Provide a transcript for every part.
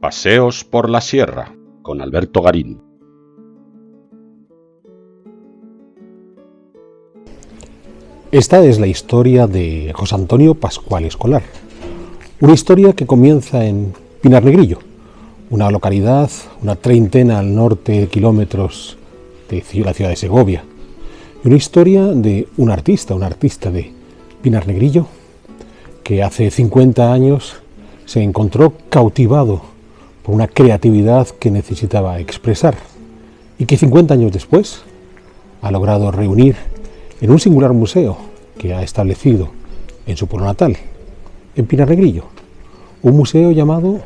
Paseos por la Sierra, con Alberto Garín. Esta es la historia de José Antonio Pascual Escolar. Una historia que comienza en Pinarnegrillo, una localidad, una treintena al norte de kilómetros de la ciudad de Segovia. Y una historia de un artista de Pinarnegrillo, que hace 50 años se encontró cautivado por una creatividad que necesitaba expresar y que 50 años después ha logrado reunir en un singular museo que ha establecido en su pueblo natal, en Pinarnegrillo, un museo llamado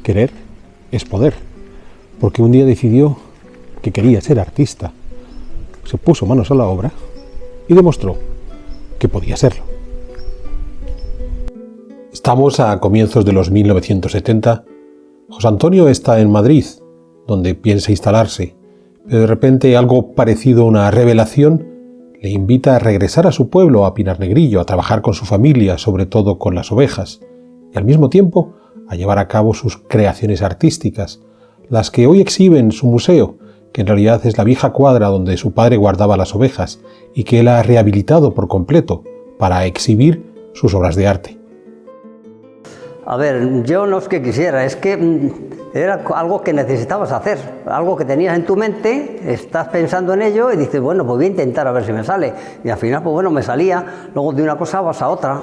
Querer es Poder, porque un día decidió que quería ser artista, se puso manos a la obra y demostró que podía serlo. Estamos a comienzos de los 1970. José Antonio está en Madrid, donde piensa instalarse, pero de repente algo parecido a una revelación le invita a regresar a su pueblo, a Pinarnegrillo, a trabajar con su familia, sobre todo con las ovejas, y al mismo tiempo a llevar a cabo sus creaciones artísticas, las que hoy exhibe en su museo, que en realidad es la vieja cuadra donde su padre guardaba las ovejas y que él ha rehabilitado por completo para exhibir sus obras de arte. A ver, yo no es que quisiera, es que era algo que necesitabas hacer, algo que tenías en tu mente, estás pensando en ello y dices, bueno, pues voy a intentar a ver si me sale. Y al final, pues bueno, me salía, luego de una cosa vas a otra.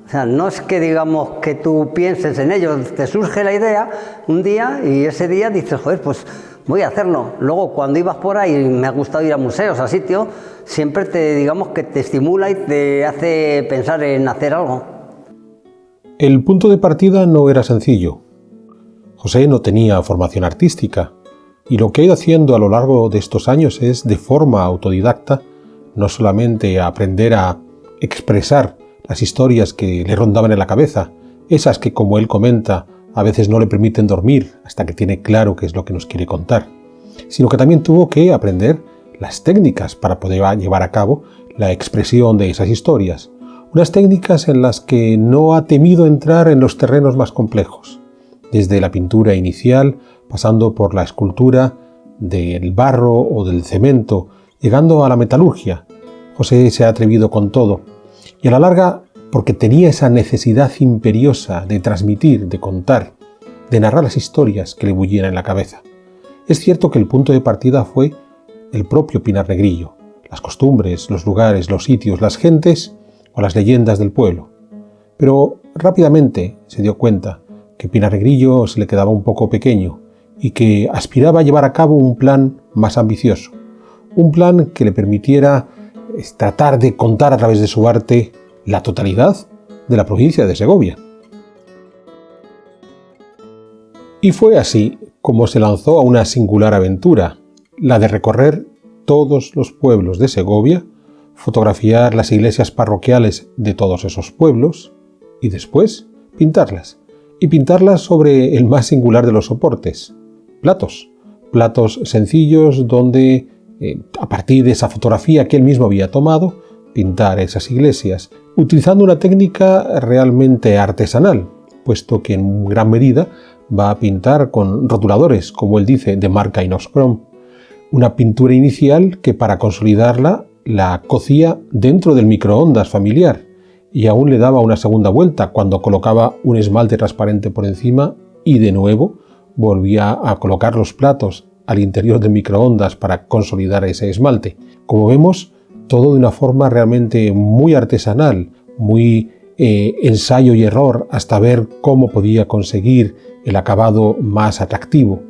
O sea, no es que digamos que tú pienses en ello, te surge la idea un día y ese día dices, joder, pues voy a hacerlo. Luego cuando ibas por ahí, me ha gustado ir a museos, a sitios, siempre digamos que te estimula y te hace pensar en hacer algo. El punto de partida no era sencillo. José no tenía formación artística y lo que ha ido haciendo a lo largo de estos años es, de forma autodidacta, no solamente aprender a expresar las historias que le rondaban en la cabeza, esas que, como él comenta, a veces no le permiten dormir hasta que tiene claro qué es lo que nos quiere contar, sino que también tuvo que aprender las técnicas para poder llevar a cabo la expresión de esas historias. Unas técnicas en las que no ha temido entrar en los terrenos más complejos, desde la pintura inicial, pasando por la escultura del barro o del cemento, llegando a la metalurgia. José se ha atrevido con todo, y a la larga, porque tenía esa necesidad imperiosa de transmitir, de contar, de narrar las historias que le bullían en la cabeza. Es cierto que el punto de partida fue el propio Pinarnegrillo, las costumbres, los lugares, los sitios, las gentes o las leyendas del pueblo. Pero rápidamente se dio cuenta que Pinarnegrillo se le quedaba un poco pequeño y que aspiraba a llevar a cabo un plan más ambicioso, un plan que le permitiera tratar de contar a través de su arte la totalidad de la provincia de Segovia. Y fue así como se lanzó a una singular aventura, la de recorrer todos los pueblos de Segovia, fotografiar las iglesias parroquiales de todos esos pueblos y después pintarlas. Y pintarlas sobre el más singular de los soportes, platos sencillos donde, a partir de esa fotografía que él mismo había tomado, pintar esas iglesias, utilizando una técnica realmente artesanal, puesto que en gran medida va a pintar con rotuladores, como él dice, de marca Inoxcrom. Una pintura inicial que para consolidarla la cocía dentro del microondas familiar y aún le daba una segunda vuelta cuando colocaba un esmalte transparente por encima y de nuevo volvía a colocar los platos al interior del microondas para consolidar ese esmalte. Como vemos, todo de una forma realmente muy artesanal, muy ensayo y error hasta ver cómo podía conseguir el acabado más atractivo.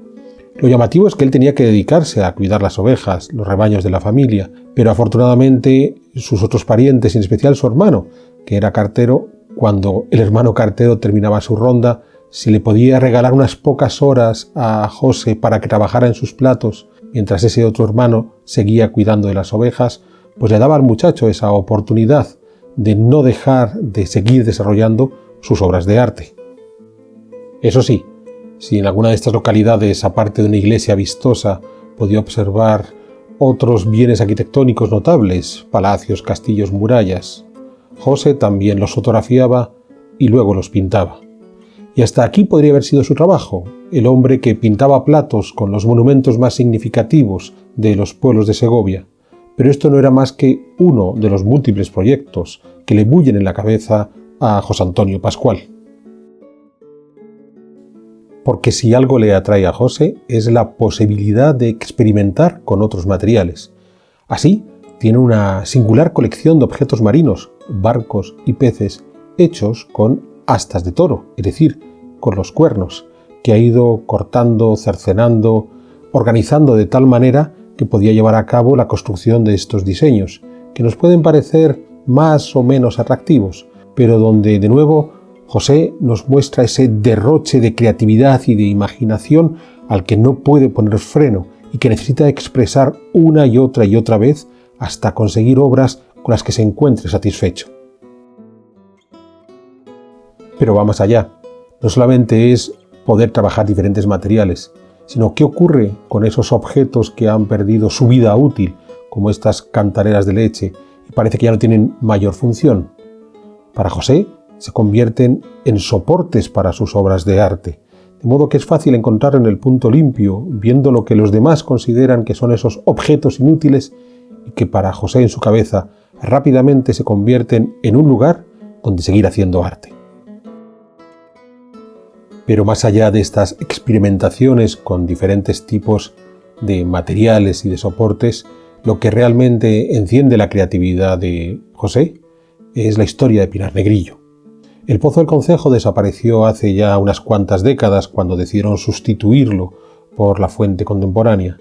Lo llamativo es que él tenía que dedicarse a cuidar las ovejas, los rebaños de la familia, pero afortunadamente sus otros parientes, en especial su hermano, que era cartero, cuando el hermano cartero terminaba su ronda, si le podía regalar unas pocas horas a José para que trabajara en sus platos, mientras ese otro hermano seguía cuidando de las ovejas, pues le daba al muchacho esa oportunidad de no dejar de seguir desarrollando sus obras de arte. Eso sí, si en alguna de estas localidades, aparte de una iglesia vistosa, podía observar otros bienes arquitectónicos notables, palacios, castillos, murallas, José también los fotografiaba y luego los pintaba. Y hasta aquí podría haber sido su trabajo, el hombre que pintaba platos con los monumentos más significativos de los pueblos de Segovia. Pero esto no era más que uno de los múltiples proyectos que le bullen en la cabeza a José Antonio Pascual. Porque si algo le atrae a José es la posibilidad de experimentar con otros materiales. Así, tiene una singular colección de objetos marinos, barcos y peces hechos con astas de toro, es decir, con los cuernos, que ha ido cortando, cercenando, organizando de tal manera que podía llevar a cabo la construcción de estos diseños, que nos pueden parecer más o menos atractivos, pero donde de nuevo José nos muestra ese derroche de creatividad y de imaginación al que no puede poner freno y que necesita expresar una y otra vez hasta conseguir obras con las que se encuentre satisfecho. Pero va más allá. No solamente es poder trabajar diferentes materiales, sino qué ocurre con esos objetos que han perdido su vida útil, como estas cantareras de leche, y parece que ya no tienen mayor función. Para José, se convierten en soportes para sus obras de arte, de modo que es fácil encontrar en el punto limpio, viendo lo que los demás consideran que son esos objetos inútiles y que para José en su cabeza rápidamente se convierten en un lugar donde seguir haciendo arte. Pero más allá de estas experimentaciones con diferentes tipos de materiales y de soportes, lo que realmente enciende la creatividad de José es la historia de Pinar Negrillo. El Pozo del Concejo desapareció hace ya unas cuantas décadas cuando decidieron sustituirlo por la fuente contemporánea,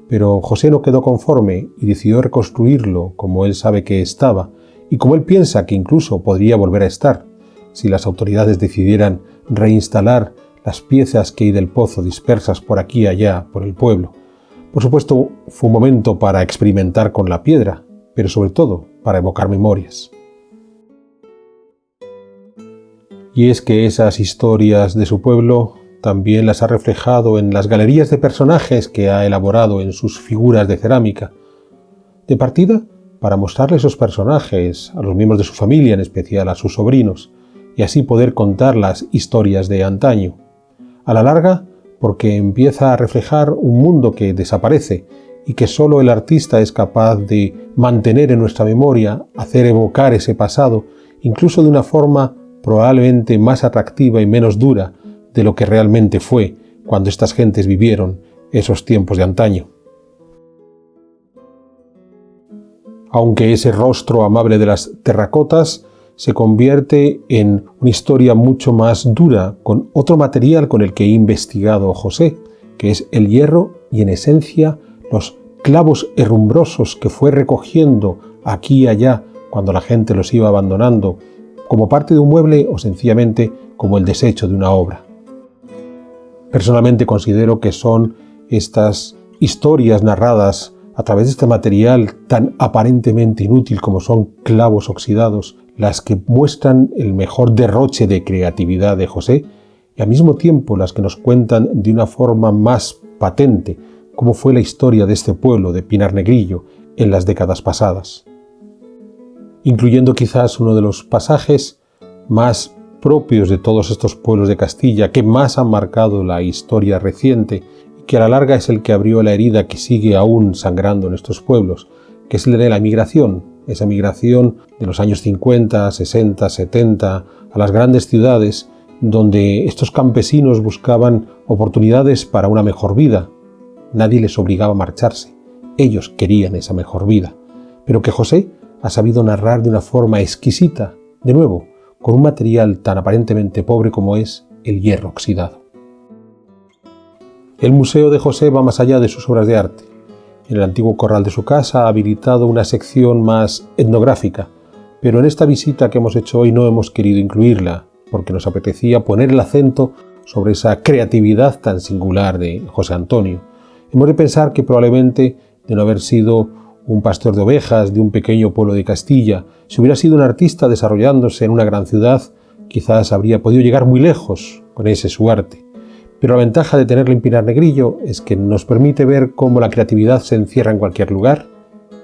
pero José no quedó conforme y decidió reconstruirlo como él sabe que estaba y como él piensa que incluso podría volver a estar si las autoridades decidieran reinstalar las piezas que hay del pozo dispersas por aquí y allá por el pueblo. Por supuesto, fue un momento para experimentar con la piedra, pero sobre todo para evocar memorias. Y es que esas historias de su pueblo también las ha reflejado en las galerías de personajes que ha elaborado en sus figuras de cerámica. De partida, para mostrarle esos personajes a los miembros de su familia, en especial a sus sobrinos, y así poder contar las historias de antaño. A la larga, porque empieza a reflejar un mundo que desaparece y que solo el artista es capaz de mantener en nuestra memoria, hacer evocar ese pasado, incluso de una forma probablemente más atractiva y menos dura de lo que realmente fue cuando estas gentes vivieron esos tiempos de antaño. Aunque ese rostro amable de las terracotas se convierte en una historia mucho más dura con otro material con el que he investigado José, que es el hierro y en esencia los clavos herrumbrosos que fue recogiendo aquí y allá cuando la gente los iba abandonando, como parte de un mueble o sencillamente como el desecho de una obra. Personalmente considero que son estas historias narradas a través de este material tan aparentemente inútil como son clavos oxidados, las que muestran el mejor derroche de creatividad de José y al mismo tiempo las que nos cuentan de una forma más patente cómo fue la historia de este pueblo de Pinar Negrillo en las décadas pasadas. Incluyendo quizás uno de los pasajes más propios de todos estos pueblos de Castilla que más han marcado la historia reciente y que a la larga es el que abrió la herida que sigue aún sangrando en estos pueblos, que es el de la migración, esa migración de los años 50, 60, 70 a las grandes ciudades donde estos campesinos buscaban oportunidades para una mejor vida. Nadie les obligaba a marcharse, ellos querían esa mejor vida, pero que José ha sabido narrar de una forma exquisita, de nuevo, con un material tan aparentemente pobre como es el hierro oxidado. El Museo de José va más allá de sus obras de arte. En el antiguo corral de su casa ha habilitado una sección más etnográfica, pero en esta visita que hemos hecho hoy no hemos querido incluirla, porque nos apetecía poner el acento sobre esa creatividad tan singular de José Antonio. Hemos de pensar que probablemente, de no haber sido un pastor de ovejas de un pequeño pueblo de Castilla, si hubiera sido un artista desarrollándose en una gran ciudad, quizás habría podido llegar muy lejos con ese su arte. Pero la ventaja de tenerlo en Pinar Negrillo es que nos permite ver cómo la creatividad se encierra en cualquier lugar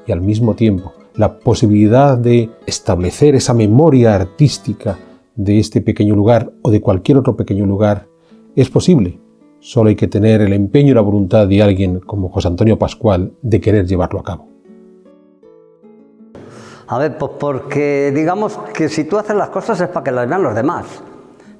y al mismo tiempo la posibilidad de establecer esa memoria artística de este pequeño lugar o de cualquier otro pequeño lugar es posible. Solo hay que tener el empeño y la voluntad de alguien como José Antonio Pascual de querer llevarlo a cabo. A ver, pues porque digamos que si tú haces las cosas es para que las vean los demás,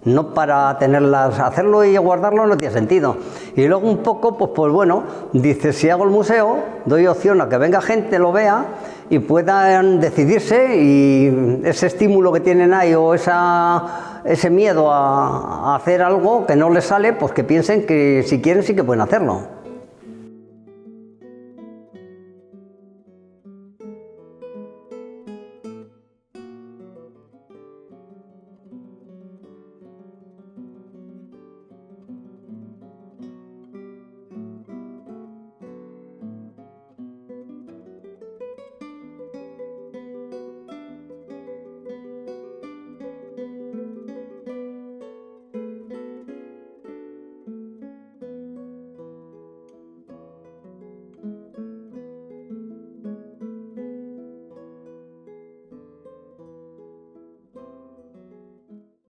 no para tenerlas, hacerlo y guardarlo no tiene sentido. Y luego un poco, pues bueno, dices, si hago el museo, doy opción a que venga gente, lo vea y puedan decidirse, y ese estímulo que tienen ahí o ese miedo a hacer algo que no les sale, pues que piensen que si quieren sí que pueden hacerlo.